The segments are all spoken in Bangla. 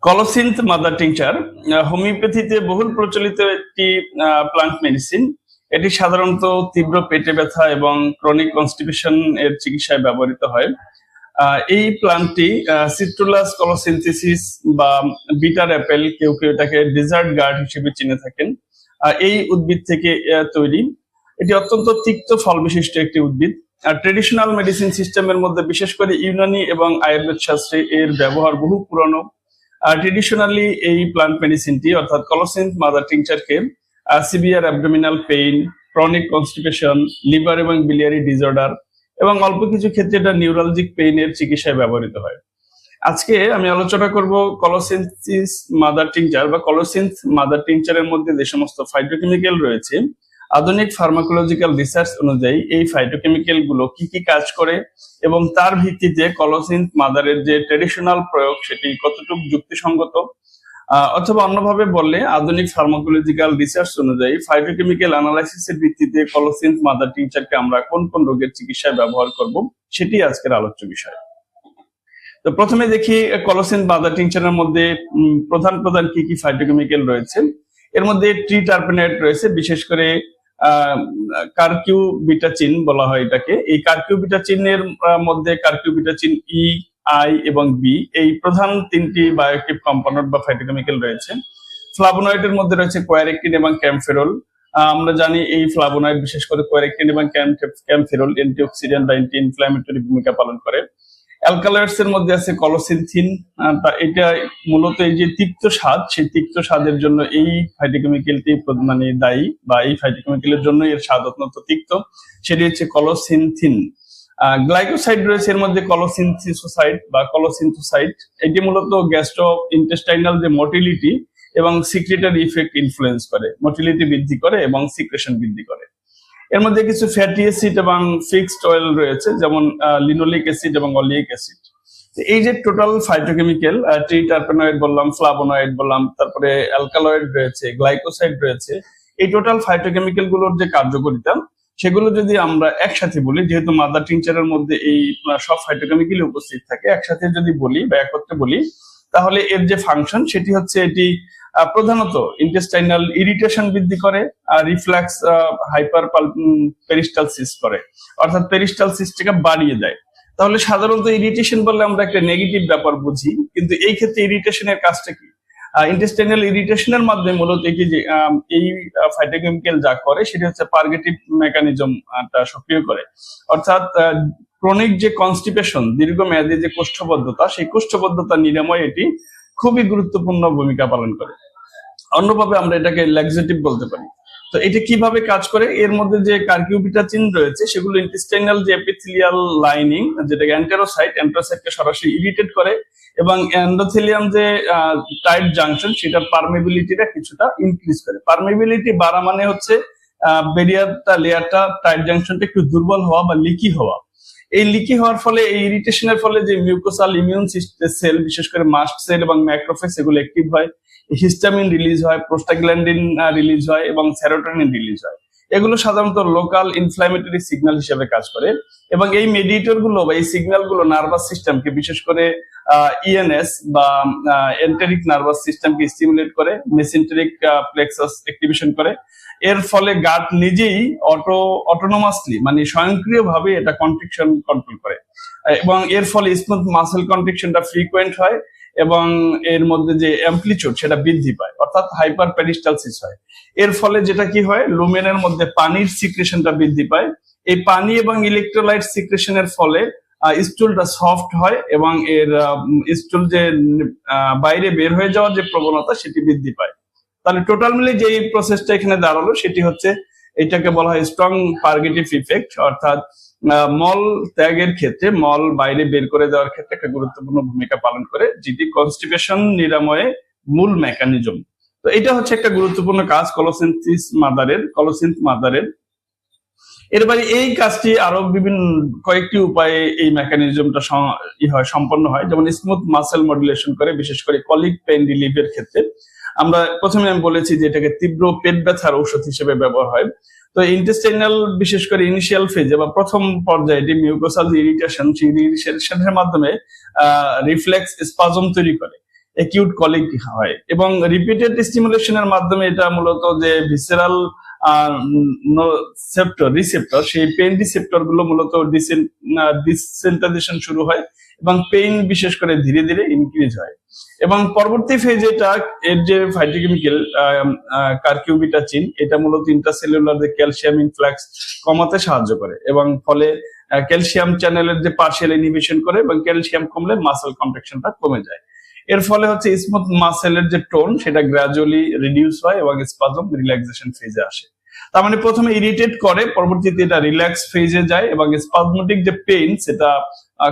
কলোসিন্থ মাদার টিংচার হোমিওপ্যাথিতে বহুল প্রচলিত একটি প্লান্ট মেডিসিন। এটি সাধারণত তীব্র পেটে ব্যথা এবং ক্রনিক কনস্টিপেশন এর চিকিৎসায় ব্যবহৃত হয়। এই প্লান্টটি সিট্রুলাস কলোসিনথিসিস বা বিটার অ্যাপেল, কেউ কেউ এটাকে ডেজার্ট গার্ড হিসেবে চিনে থাকেন, এই উদ্ভিদ থেকে তৈরি। এটি অত্যন্ত তিক্ত ফল বিশিষ্ট একটি উদ্ভিদ। ট্রেডিশনাল মেডিসিন সিস্টেমের মধ্যে বিশেষ করে ইউনানি এবং আয়ুর্বেদ শাস্ত্রে এর ব্যবহার বহু পুরনো। ট্রেডিশনালি এই প্লান্ট মেডিসিনটি অর্থাৎ কলোসিন্থ মাদার টিংচারকে severe abdominal pain, chronic constipation, liver এবং বিলিয়ারি ডিসঅর্ডার এবং অল্প কিছু ক্ষেত্রে এটা নিউরালজিক পেইনের চিকিৎসায় ব্যবহৃত হয়। আজকে আমি আলোচনা করব কলোসিনথিস মাদার টিংচার বা কলোসিন্থ মাদার টিংচারের মধ্যে যে সমস্ত ফাইটোকেমিক্যাল রয়েছে, আধুনিক ফার্মাকোলজিক্যাল রিসার্চ অনুযায়ী এই ফাইটোকেমিক্যাল গুলো কি কি কাজ করে এবং তার ভিত্তিতে কলোসিন্থ মাদারের যে ট্রেডিশনাল প্রয়োগ সেটি কতটুকু যুক্তিসঙ্গত, অথবা অন্যভাবে বললে আধুনিক ফার্মাকোলজিক্যাল রিসার্চ অনুযায়ী ফাইটোকেমিক্যাল অ্যানালাইসিসের ভিত্তিতে কলোসিন্থ মাদার টিংচারকে আমরা কোন কোন রোগের চিকিৎসায় ব্যবহার করব, সেটি আজকের আলোচ্য বিষয়। তো প্রথমে দেখি কলোসিন্থ মাদার টিংচারের মধ্যে প্রধান প্রধান কি কি ফাইটোকেমিক্যাল রয়েছে। এর মধ্যে ট্রি টার্পেনেট রয়েছে, বিশেষ করে কার্কিউবিটাচিন বলা হয় এটাকে। এই কার্কিউবিটাচিনের মধ্যে কার্কিউবিটাচিন ই, আই এবং বি, এই প্রধান তিনটি বায়োঅ্যাক্টিভ কম্পাউন্ড বা ফাইটোকেমিক্যাল রয়েছে। ফ্লাভোনয়েডের মধ্যে রয়েছে কোয়ারেক্টিন এবং ক্যামফেরল। আমরা জানি এই ফ্লাভোনয়েড বিশেষ করে কোয়ারেক্টিন এবং ক্যামফেরল অ্যান্টিঅক্সিডেন্ট বা অ্যান্টি ইনফ্ল্যামেটরি ভূমিকা পালন করে। অ্যালকালয়েডস এর মধ্যে আছে কলোসিনথিন। এটা মূলত এই যে তিক্ত স্বাদ, সেই তিক্ত স্বাদের জন্য এই ফাইটোকেমিক্যালটি মানে দায়ী, বা এই ফাইটোকেমিক্যালের জন্য এর স্বাদ অত্যন্ত তিক্ত, সেটি হচ্ছে কলোসিনথিন। গ্লাইকোসাইড রয়েছে এর মধ্যে কলোসিনথিসোসাইড বা কলোসিনথোসাইড। এটি মূলত গ্যাস্ট্রো ইন্টেস্টাইনাল যে মোটিলিটি এবং সিক্রেটারি ইফেক্ট ইনফ্লুয়েন্স করে, মোটিলিটি বৃদ্ধি করে এবং সিক্রেশন বৃদ্ধি করে। এর মধ্যে কিছু ফ্যাটি অ্যাসিড এবং ফিক্সড অয়েল রয়েছে, যেমন লিনোলিক অ্যাসিড এবং অলিক অ্যাসিড। এই যে টোটাল ফাইটোকেমিক্যাল, ট্রি টার্পেনয়েড বললাম, ফ্লাভোনয়েড বললাম, তারপরে অ্যালকালয়েড রয়েছে, গ্লাইকোসাইড রয়েছে, এই টোটাল ফাইটোকেমিক্যাল গুলোর যে কার্যকারিতা সেগুলো যদি আমরা একসাথে বলি, যেহেতু মাদার টিংচারের মধ্যে এই সব ফাইটোকেমিক্যাল উপস্থিত থাকে, একসাথে যদি বলি বা একত্রে বলি, তাহলে এর যে ফাংশন সেটি হচ্ছে এটি প্রধানত ইন্টেস্টাইনাল ইরিটেশন বৃদ্ধি করে, আর রিফ্লাক্স হাইপার পেরিস্টালসিস করে, অর্থাৎ পেরিস্টালসিসটাকে বাড়িয়ে দেয়। তাহলে সাধারণত ইরিটেশন বললে আমরা একটা নেগেটিভ ব্যাপার বুঝি, কিন্তু এই ক্ষেত্রে ইরিটেশনের কাজটা কি? ইন্টেস্টাইনাল ইরিটেশনের মাধ্যমে মূলত এই ফাইটোকেমিক্যাল যা করে সেটি হচ্ছে পার্গেটিভ মেকানিজমটা সক্রিয় করে, অর্থাৎ ক্রনিক যে কনস্টিপেশন, দীর্ঘমেয়াদী যে কোষ্ঠবদ্ধতা, সেই কোষ্ঠবদ্ধতা নিরাময় এটি খুবই গুরুত্বপূর্ণ ভূমিকা পালন করে। অন্যভাবে আমরা এটাকে ল্যাক্সেটিভ বলতে পারি। তো এটা কিভাবে কাজ করে? এর মধ্যে যে কার্কিউবিটাচিন রয়েছে সেগুলো ইন্টেস্টাইনাল যে এপিথেলিয়াল লাইনিং, যেটাকে এন্টেরোসাইটকে সরাসরি ইরিটেট করে, এবং এন্ডোথেলিয়াম যে টাইট জাংশন, সেটার পারমেবিলিটিটা কিছুটা ইনক্রিজ করে। পারমেবিলিটি বাড়া মানে হচ্ছে বেরিয়ারটা, লেয়ারটা, টাইট জাংশনটা একটু দুর্বল হওয়া বা লিকি হওয়া। এই লিকি হওয়ার ফলে, এই ইরিটেশনের ফলে যে মিউকোসাল ইমিউন সেল, বিশেষ করে মাস্ট সেল এবং ম্যাক্রোফেজ, এগুলো অ্যাক্টিভ হয়, হিস্টামিন রিলিজ হয়, প্রোস্টাগ্ল্যান্ডিন রিলিজ হয় এবং সেরোটোনিন রিলিজ হয়। এগুলো সাধারণত লোকাল ইনফ্ল্যামেটরি সিগন্যাল হিসেবে কাজ করে, এবং এই মেডিয়েটর গুলো বা এই সিগন্যাল গুলো নার্ভাস সিস্টেমকে, বিশেষ করে ইএনএস বা এন্টেরিক নার্ভাস সিস্টেমকে স্টিমুলেট করে, মেসেন্টেরিক প্লেক্সাস অ্যাক্টিভেশন করে। এর ফলে গাট নিজেই অটোনোমাসলি মানে স্বয়ংক্রিয়ভাবে এটা কন্ট্রিকশন কন্ট্রোল করে, এবং এর ফলে স্মুথ মাসেল কন্ট্রিকশনটা ফ্রিকোয়েন্ট হয় এবং এর মধ্যে যে অ্যাম্পলিটিউড সেটা বৃদ্ধি পায়, অর্থাৎ হাইপার পেরিস্টালসিস হয়। এর ফলে যেটা কি হয়, লুমেনের মধ্যে পানির সিক্রেশনটা বৃদ্ধি পায়। এই পানি এবং ইলেকট্রোলাইট সিক্রেশনের ফলে স্টুলটা সফট হয় এবং এর স্টুল যে বাইরে বের হয়ে যাওয়ার যে প্রবণতা সেটি বৃদ্ধি পায়। তাহলে টোটাল মিলে যে প্রসেসটা এখানে দাঁড়ালো সেটি হচ্ছে, এটাকে বলা হয় স্ট্রং পার্গেটিভ ইফেক্ট, অর্থাৎ মল ত্যাগের ক্ষেত্রে, মল বাইরে বের করে দেওয়ার ক্ষেত্রে একটা গুরুত্বপূর্ণ ভূমিকা পালন করে, যেটি কনস্টিপেশন নিরাময়ে মূল মেকানিজম। তো এটা হচ্ছে একটা গুরুত্বপূর্ণ কাজ কলোসিন্থ মাদারের। এরপরে এই কাজটি আরো বিভিন্ন কয়েকটি উপায়ে এই মেকানিজমটা সম্পন্ন হয়, যেমন স্মুথ মাসেল মডুলেশন করে, বিশেষ করে কলিক পেইন রিলিফের ক্ষেত্রে। আমরা প্রথমে আমি বলেছি যে এটাকে তীব্র পেট ব্যথার ঔষধ হিসেবে ব্যবহার হয়। তো ইন্টেস্টাইনাল, বিশেষ করে ইনিশিয়াল ফেজে বা প্রথম পর্যায়ে যে মিউকোসাল ইরিটেশন, সেই ইরিটেশনের মাধ্যমে রিফ্লেক্স স্পাজম তৈরি করে। অ্যাকিউট কলিক হয়। এবং রিপিটেড স্টিমুলেশনের মাধ্যমে এটা মূলত যে ভিসেরাল রিসেপ্টর, সেই পেইন রিসেপ্টর গুলো মূলত ডিসেন্টাইজেশন শুরু হয় এবং পেইন বিশেষ করে ধীরে ধীরে ইনক্রিজ হয়। এবং পরবর্তী ফেজ এটা এর যে ফাইটোকেমিক্যাল কারকিউবিটাচিন, এটা মূলত ইন্ট্রাসেলুলার যে ক্যালসিয়াম ইনফ্লাক্স কমাতে সাহায্য করে এবং ফলে ক্যালসিয়াম চ্যানেলের যে পার্শিয়াল ইনহিবিশন করে এবং ক্যালসিয়াম কমলে মাসেল কন্ট্রাকশনটা কমে যায়। এর ফলে হচ্ছে স্মুথ মাসেলের যে টোন সেটা গ্রাজুয়ালি রিডিউস হয় এবং স্পাজম রিল্যাক্সেশন ফেজে আসে। তার মানে প্রথমে ইরিটেট করে, পরবর্তীতে এটা রিল্যাক্স ফেজে যায় এবং স্পাজমেটিক যে পেইন সেটা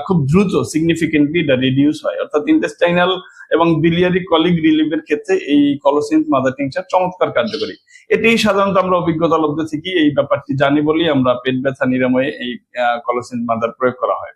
খুব দ্রুত সিগনিফিকেন্টলি এটা রিডিউস হয়। অর্থাৎ ইন্টেস্টাইনাল এবং বিলিয়ারি কলিক রিলিফের ক্ষেত্রে এই কলোসিন মাদার টিংচার চমৎকার কার্যকরী। এটি সাধারণত আমরা অভিজ্ঞতা লব্ধ থেকে এই ব্যাপারটি জানি বলি আমরা পেট ব্যথা নিরাময়ে এই কলোসিন মাদার প্রয়োগ করা হয়।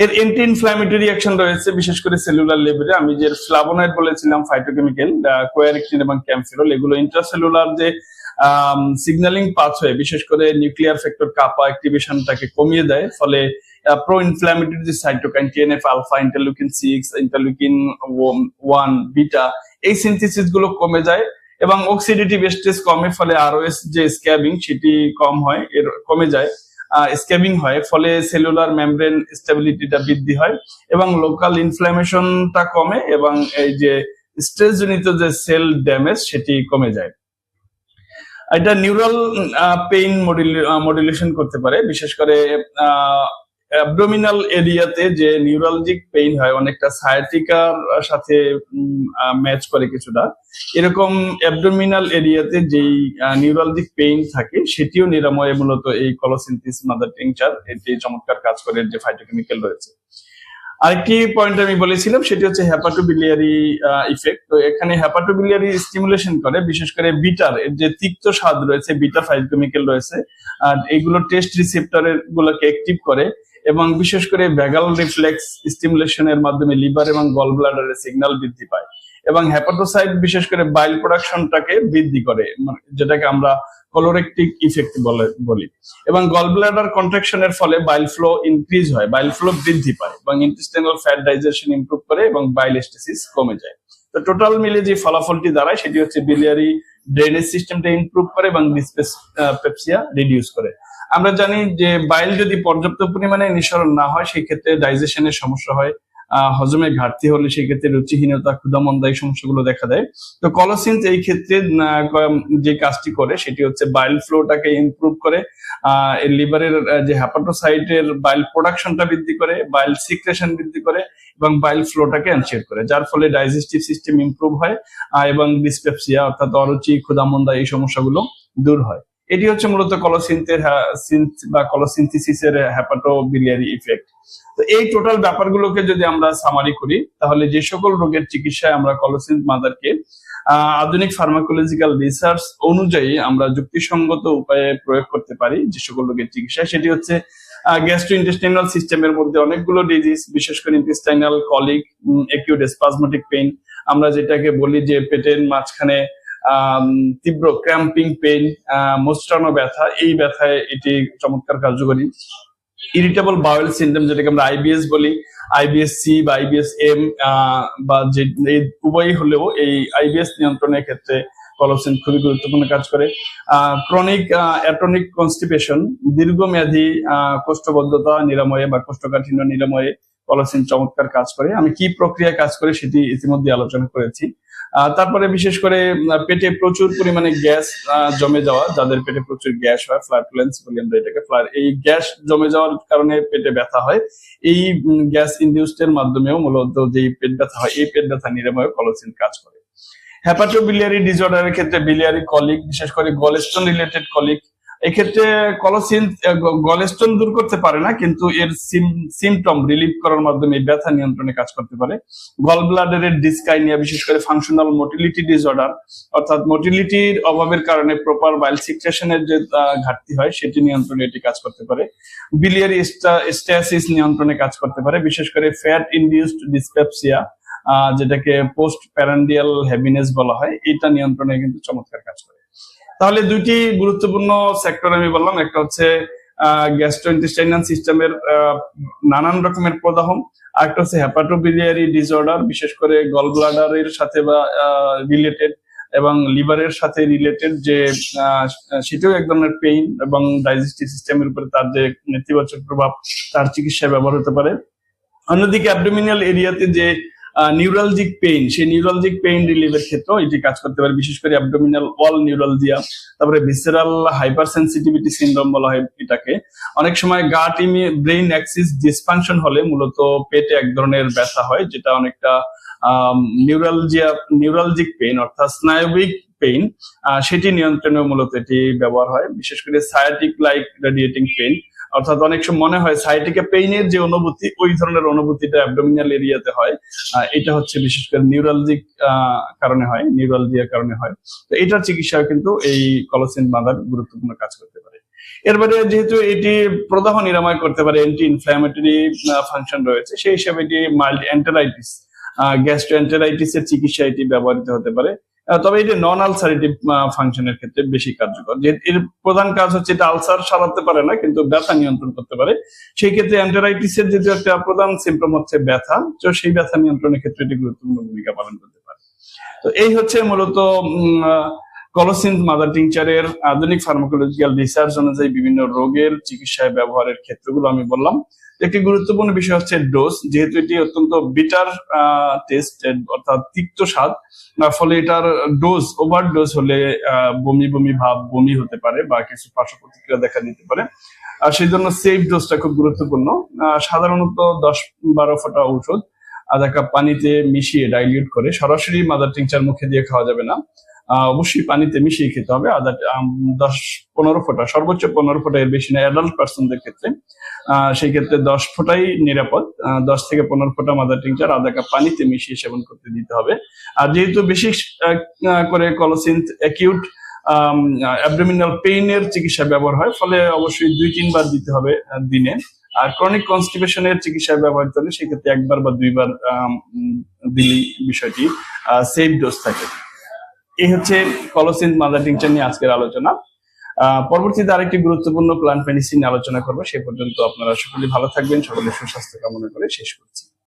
এর এন্টি ইনফ্ল্যামেটরি অ্যাকশন রয়েছে বিশেষ করে সেলুলার লেভেলে। আমি যে ফ্লাভোনয়েড বলেছিলাম ফাইটোকেমিক্যাল, কোয়ারেকটিন এবং ক্যামফিরল, এগুলো ইন্ট্রাসেলুলার যে সিগন্যালিং পাথওয়ে বিশেষ করে নিউক্লিয়ার ফ্যাক্টর কাপা অ্যাক্টিভেশনটাকে কমিয়ে দেয়, ফলে প্রো ইনফ্ল্যামেটরি যে cytokine TNF alpha, interleukin 6, interleukin 1 beta, এই সিনথেসিস গুলো কমে যায় এবং অক্সিডেটিভ স্ট্রেস কমে, ফলে আরওএস যে স্ক্যাবিং সেটি কমে যায়, স্ক্যাবিং হয়, ফলে সেলুলার মেমব্রেন স্টেবিলিটিটা বৃদ্ধি হয় এবং লোকাল ইনফ্ল্যামেশনটা কমে এবং এই যে স্ট্রেস জনিত যে সেল ড্যামেজ সেটি কমে যায়। এটা নিউরাল পেইন মডুলেশন করতে পারে, বিশেষ করে অ্যাবডোমিনাল এরিয়াতে যে নিউরালজিক পেইন হয় অনেকটা সায়াটিকার সাথে ম্যাচ করে কিছুটা, এরকম অ্যাবডোমিনাল এরিয়াতে যেই নিউরালজিক পেইন থাকে সেটিও নিরাময়ে মূলত এই কলোসিনথিস মাদার টিংচার এটি চমৎকার কাজ করে, যে ফাইটোকেমিক্যাল রয়েছে। আরেকটি পয়েন্ট আমি বলেছিলাম সেটি হচ্ছে হেপাটোবিলিয়ারি ইফেক্ট। তো এখানে হেপাটোবিলিয়ারি স্টিমুলেশন করে, বিশেষ করে বিটার যে তিক্ত স্বাদ রয়েছে, বিটা ফাইটোকেমিক্যাল রয়েছে, আর এগুলো টেস্ট রিসেপ্টরের গুলোকে অ্যাক্টিভ করে এবং বিশেষ করে ভ্যাগাল রিফ্লেক্স স্টিমুলেশনের মাধ্যমে লিভার এবং গল ব্লাডারের সিগন্যাল বৃদ্ধি পায় এবং হেপাটোসাইট বিশেষ করে বাইল প্রোডাকশনটাকে বৃদ্ধি করে, যেটাকে আমরা কোলোরেক্টিক ইফেক্ট বলি। এবং গল ব্লাডার কন্ট্রাকশনের ফলে বাইল ফ্লো ইনক্রিজ হয়, বাইল ফ্লো বৃদ্ধি পায় এবং ইন্টেস্টাইনাল ফ্যাট ডাইজেশন ইমপ্রুভ করে এবং বাইল স্টেসিস কমে যায়। তো টোটাল মিলে যে ফলাফলটি দাঁড়ায় সেটি হচ্ছে বিলিয়ারি ড্রেনেজ সিস্টেমটা ইমপ্রুভ করে এবং ডিসপেপসিয়া রিডিউস করে। আমরা জানি যে বাইল যদি পর্যাপ্ত পরিমাণে নিঃসরণ না হয় সেই ক্ষেত্রে ডাইজেশনের সমস্যা হয়, হজমে ঘাটতি হলে সেই ক্ষেত্রে রুচিহীনতা, ক্ষুধামন্দা এই সমস্যাগুলো দেখা দেয়। তো কলোসিনস এই ক্ষেত্রে যে কাজটি করে সেটি হচ্ছে বাইল ফ্লোটাকে ইমপ্রুভ করে, লিভারের যে হেপাটোসাইটের বাইল প্রোডাকশনটা বৃদ্ধি করে, বাইল সিক্রেশন বৃদ্ধি করে এবং বাইল ফ্লোটাকে এনশিওর করে, যার ফলে ডাইজেস্টিভ সিস্টেম ইমপ্রুভ হয় এবং ডিসপেপসিয়া অর্থাৎ অরুচি, ক্ষুধামন্দা এই সমস্যাগুলো দূর হয়। এটি হচ্ছে মূলত কলোসিনথিসিসের হেপাটোবিলিয়ারি ইফেক্ট। তো এই টোটাল ব্যাপারগুলোকে যদি আমরা সামারি করি তাহলে যে সকল রোগের চিকিৎসায় আমরা কলোসিন মাদারকে আধুনিক ফার্মাকোলজিক্যাল রিসার্চ অনুযায়ী আমরা যুক্তিসঙ্গত উপায়ে প্রয়োগ করতে পারি যে সকল রোগের চিকিৎসায়, সেটি হচ্ছে গ্যাস্ট্রোইন্টেস্টাইনাল সিস্টেমের মধ্যে অনেকগুলো ডিজিজ, বিশেষ করে ইন্টেস্টাইনাল কলিক, অ্যাকিউট স্পাজমেটিক পেইন, আমরা যেটাকে বলি যে পেটের মাঝখানে তীব্র ক্র্যাম্পিং পেইন, মোচড়ানো ব্যথা, এই ব্যথায় এটি চমৎকার কার্যকরী। ইরিটেবল বাউল সিনড্রোম যেটাকে আমরা আইবিএস বলি, আইবিএস সি বা আইবিএস এম বা যে উভয়ই হলেও এই আইবিএস নিয়ন্ত্রণের ক্ষেত্রে কলোসিন খুবই গুরুত্বপূর্ণ কাজ করে। ক্রনিক অ্যাটনিক কনস্টিপেশন, দীর্ঘমেয়াদী কোষ্ঠবদ্ধতা নিরাময়ে বা কোষ্ঠকাঠিন্য নিরাময়ে কলোসিন চমৎকার কাজ করে। আমি কি প্রক্রিয়া কাজ করে সেটি ইতিমধ্যে আলোচনা করেছি। তারপরে বিশেষ করে পেটে প্রচুর পরিমাণে গ্যাস জমে যাওয়া, যাদের পেটে প্রচুর গ্যাস হয়, ফ্ল্যাটুলেন্স বলি আমরা এটাকে, এই গ্যাস জমে যাওয়ার কারণে পেটে ব্যথা হয়, এই গ্যাস ইনডিউসড এর মাধ্যমেও মূলত যে পেট ব্যথা হয় এই পেট ব্যথা নিরাময়ে কলোসিন কাজ করে। হেপাটোবিলিয়ারি ডিসঅর্ডারের ক্ষেত্রে বিলিয়ারি কলিক, বিশেষ করে গলস্টোন রিলেটেড কলিক, এক্ষেত্রে কলোসিন গলস্টোন দূর করতে পারে না কিন্তু এর সিমটম রিলিভ করার মাধ্যমে ব্যথা নিয়ন্ত্রণে কাজ করতে পারে। গল ব্লাডারের ডিসকাইনিয়া, বিশেষ করে ফাংশনাল মোটিলিটি ডিসঅর্ডার, অর্থাৎ মোটিলিটির অভাবের কারণে প্রপার বাইল সিক্রেশনের যে ঘাটতি হয় সেটি নিয়ন্ত্রণে এটি কাজ করতে পারে। বিলিয়ারি স্ট্যাসিস নিয়ন্ত্রণে কাজ করতে পারে, বিশেষ করে ফ্যাট ইনডিউসড ডিসপেপসিয়া, যেটাকে পোস্ট প্যারান্ডিয়াল হ্যাভিনেস বলা হয়, এটা নিয়ন্ত্রণে কিন্তু চমৎকার কাজ করে। তাহলে দুইটি গুরুত্বপূর্ণ সেক্টর আমি বললাম, একটা হচ্ছে গ্যাস্ট্রোইন্টেস্টাইনাল সিস্টেমের নানান রকমের প্রদাহ। আরেকটা হচ্ছে হেপাটোবিলিয়ারি ডিসঅর্ডার, বিশেষ করে গল ব্লাডারের সাথে বা রিলেটেড এবং লিভারের সাথে রিলেটেড, যে সেটাও এক ধরনের পেইন এবং ডাইজেস্টিভ সিস্টেমের উপরে তার যে নেতিবাচক প্রভাব, তার চিকিৎসায় ব্যবহার হতে পারে। অন্যদিকে অ্যাবডোমিনাল এরিয়াতে যে নিউরালজিক পেইন, সেই নিউরালজিক পেইন রিলিভের ক্ষেত্রেও এটি কাজ করতে পারে, বিশেষ করে অ্যাবডোমিনাল ওয়াল নিউরালজিয়া। তারপরে ভিসেরাল হাইপার সেন্সিটিভিটি সিনড্রোম বলা হয় এটাকে। অনেক সময় গাট ব্রেইন অ্যাক্সিস ডিসফাংশন হলে মূলত পেটে এক ধরনের ব্যথা হয়, যেটা অনেকটা নিউরালজিক পেইন অর্থাৎ স্নায়বিক পেইন, সেটি নিয়ন্ত্রণে মূলত এটি ব্যবহার হয়। বিশেষ করে সায়াটিক লাইক রেডিয়েটিং পেইন, অর্থাৎ অনেক সময় মনে হয় সাইটিকা পেইনের যে অনুভূতি, ওই ধরনের অনুভূতিটা অ্যাবডোমিনাল এরিয়াতে হয়। এটা হচ্ছে বিশেষ করে নিউরালজিক কারণে হয়, নিউরালজিয়ার কারণে হয়। তো এটার চিকিৎসা কিন্তু এই কলোসিন মাদার গুরুত্বপূর্ণ কাজ করতে পারে। এরপরে যেহেতু এটি প্রদাহ নিরাময় করতে পারে, অ্যান্টি ইনফ্ল্যামেটরি ফাংশন রয়েছে, সেই হিসাবে এটি মাইল্ড এন্টেরাইটিস, গ্যাস্ট্রোএন্টেরাইটিস এর চিকিৎসা এটি ব্যবহৃত হতে পারে। তবে এটি নন আলসারেটিভ ফাংশনের ক্ষেত্রে বেশি কার্যকর। যে এর প্রধান কাজ হচ্ছে এটা আলসার সারাতে পারে না, কিন্তু ব্যথা নিয়ন্ত্রণ করতে পারে। সেই ক্ষেত্রে এন্টেরাইটিস এর যেহেতু একটা প্রধান সিমটম হচ্ছে ব্যথা, তো সেই ব্যথা নিয়ন্ত্রণের ক্ষেত্রে এটি গুরুত্বপূর্ণ ভূমিকা পালন করতে পারে। তো এই হচ্ছে মূলত কলোসিন মাদার টিংচারের আধুনিক ফার্মাকোলজিক্যাল রিসার্চ অনুযায়ী বিভিন্ন রোগের চিকিৎসায় ব্যবহারের ক্ষেত্রগুলো আমি বললাম। একটি গুরুত্বপূর্ণ বিষয় হচ্ছে ডোজ, যেহেতু এটি অত্যন্ত বিটার টেস্ট অর্থাৎ তিক্ত স্বাদ, ফলে এটার ডোজ ওভার ডোজ হলে বমি বমি ভাব, বমি হতে পারে বা কিছু পার্শ্ব প্রতিক্রিয়া দেখা দিতে পারে। আর সেই জন্য সেফ ডোজটা খুব গুরুত্বপূর্ণ। সাধারণত 10-12 ফোঁটা ঔষধ আধা কাপ পানিতে মিশিয়ে ডাইলিউট করে, সরাসরি মাদার টিংচার মুখে দিয়ে খাওয়া যাবে না, অবশ্যই পানিতে মিশিয়ে খেতে হবে। 10-15 ফোঁটা, সর্বোচ্চ 15 ফোঁটা, এর বেশি না অ্যাডাল্ট পার্সনদের ক্ষেত্রে। সেই ক্ষেত্রে 10 ফোঁটাই নিরাপদ। 10 থেকে 15 ফোঁটা মাদার টিংচার আধা কাপ পানিতে মিশিয়ে সেবন করতে দিতে হবে। আর যেহেতু বেশি করে কলোসিন অ্যাকিউট অ্যাবডোমিনাল পেইনের চিকিৎসা ব্যবহার হয়, ফলে অবশ্যই 2-3 বার দিতে হবে দিনে। আর ক্রনিক কনস্টিপেশনের চিকিৎসায় ব্যবহৃত হলে সেক্ষেত্রে 1 বার বা 2 বার দিলেই বিষয়টি সেফ ডোজ থাকে। এই হচ্ছে কলোসিন মাদার টিংচার নিয়ে আজকের আলোচনা। পরবর্তীতে আরেকটি গুরুত্বপূর্ণ প্ল্যান্ট মেডিসিন আলোচনা করবো। সে পর্যন্ত আপনারা সকলে ভালো থাকবেন, সকলের সুস্বাস্থ্য কামনা করে শেষ করছি।